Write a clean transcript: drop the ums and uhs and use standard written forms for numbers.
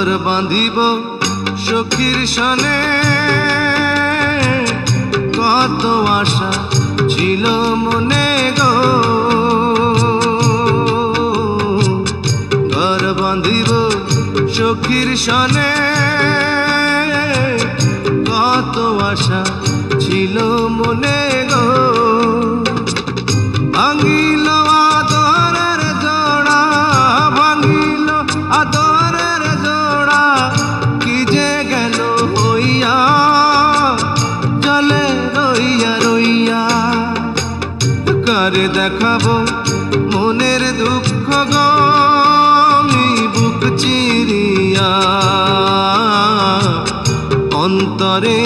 ঘর বাঁধিব সখীর সনে, কত আশা ছিল মনে গো। ঘর বাঁধিব সখীর সনে, কত আশা ছিল মনে গো। ভাঙিল আদরের জোড়া, ভাঙিল আদরের জোড়া, কি যে গেল হইয়া জলে রইয়া রইয়া। কারে দেখাবো মনের দুঃখ গো আমি বুক চিরিয়া, অন্তরে